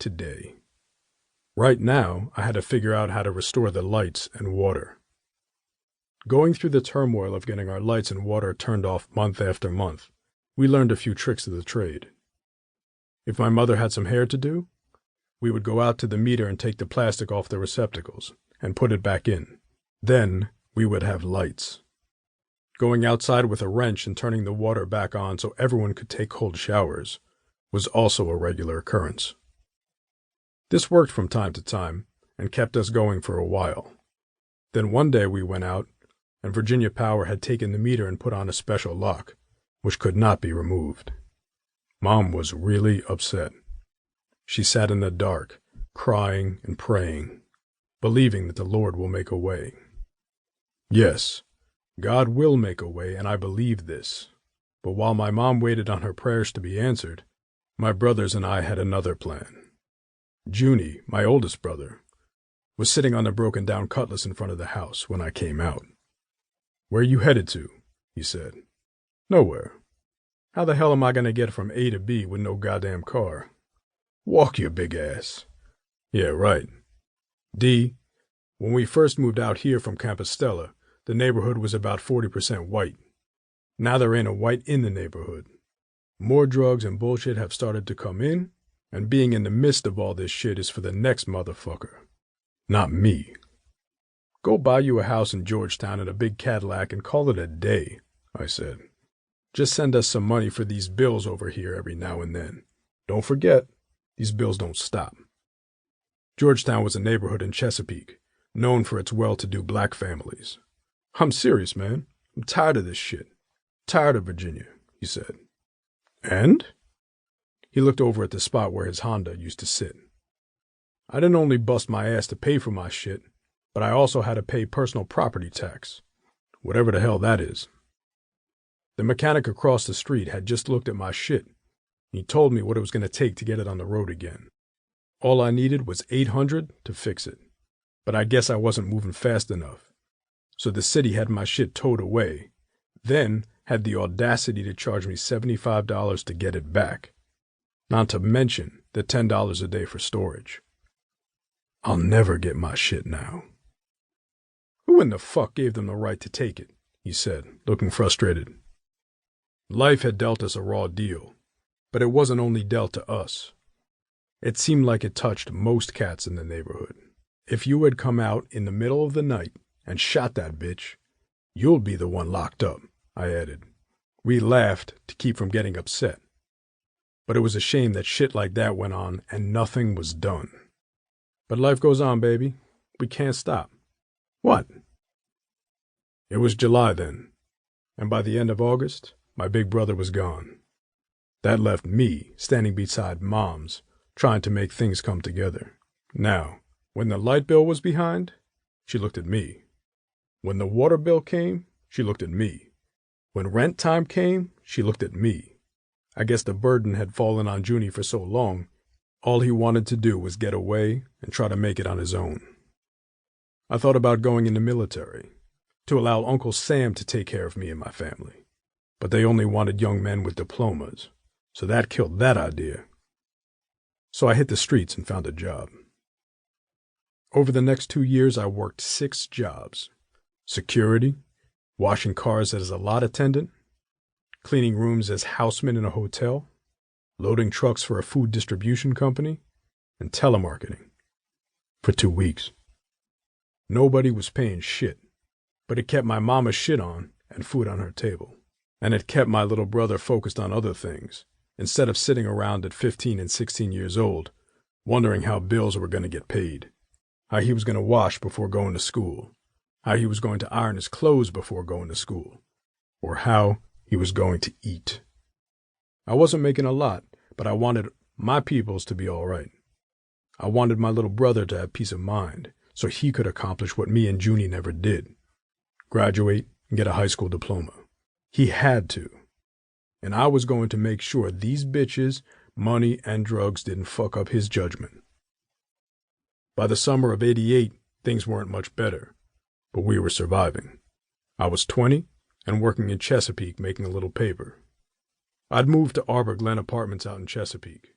to day. Right now, I had to figure out how to restore the lights and water. Going through the turmoil of getting our lights and water turned off month after month, we learned a few tricks of the trade. If my mother had some hair to do, we would go out to the meter and take the plastic off the receptacles and put it back in. Then we would have lights. Going outside with a wrench and turning the water back on so everyone could take cold showers was also a regular occurrence. This worked from time to time and kept us going for a while. Then one day we went out, and Virginia Power had taken the meter and put on a special lock, which could not be removed. Mom was really upset. She sat in the dark, crying and praying, believing that the Lord will make a way. Yes, God will make a way, and I believe this. But while my mom waited on her prayers to be answered, my brothers and I had another plan. Junie, my oldest brother, was sitting on the broken-down cutlass in front of the house when I came out. "Where you headed to?" he said. "Nowhere. How the hell am I going to get from A to B with no goddamn car?" "Walk your big ass." "Yeah, right. D, when we first moved out here from Compostela, the neighborhood was about 40% white. Now there ain't a white in the neighborhood. More drugs and bullshit have started to come in, and being in the midst of all this shit is for the next motherfucker. Not me. Go buy you a house in Georgetown and a big Cadillac and call it a day," I said. "Just send us some money for these bills over here every now and then. Don't forget, these bills don't stop." Georgetown was a neighborhood in Chesapeake, known for its well-to-do black families. "I'm serious, man. I'm tired of this shit. Tired of Virginia," he said. "And?" He looked over at the spot where his Honda used to sit. "I didn't only bust my ass to pay for my shit, but I also had to pay personal property tax, whatever the hell that is." The mechanic across the street had just looked at my shit, and he told me what it was going to take to get it on the road again. All I needed was $800 to fix it, but I guess I wasn't moving fast enough. So the city had my shit towed away, then had the audacity to charge me $75 to get it back, not to mention the $10 a day for storage. I'll never get my shit now. "Who in the fuck gave them the right to take it?" he said, looking frustrated. Life had dealt us a raw deal, but it wasn't only dealt to us. It seemed like it touched most cats in the neighborhood. If you had come out in the middle of the night and shot that bitch, you'll be the one locked up, I added. We laughed to keep from getting upset. But it was a shame that shit like that went on and nothing was done. But life goes on, baby. We can't stop. What? It was July then, and by the end of August, my big brother was gone. That left me standing beside Mom's, trying to make things come together. Now, when the light bill was behind, she looked at me. When the water bill came, she looked at me. When rent time came, she looked at me. I guess the burden had fallen on Junie for so long, all he wanted to do was get away and try to make it on his own. I thought about going in the military, to allow Uncle Sam to take care of me and my family. But they only wanted young men with diplomas, so that killed that idea. So I hit the streets and found a job. Over the next 2 years, I worked 6 jobs. Security, washing cars as a lot attendant, cleaning rooms as houseman in a hotel, loading trucks for a food distribution company, and telemarketing. For 2 weeks. Nobody was paying shit, but it kept my mama shit on and food on her table. And it kept my little brother focused on other things, instead of sitting around at 15 and 16 years old, wondering how bills were going to get paid, how he was going to wash before going to school, how he was going to iron his clothes before going to school, or how he was going to eat. I wasn't making a lot, but I wanted my peoples to be all right. I wanted my little brother to have peace of mind, so he could accomplish what me and Junie never did, graduate and get a high school diploma. He had to. And I was going to make sure these bitches, money, and drugs didn't fuck up his judgment. By the summer of '88, things weren't much better, but we were surviving. I was 20 and working in Chesapeake making a little paper. I'd moved to Arbor Glen Apartments out in Chesapeake.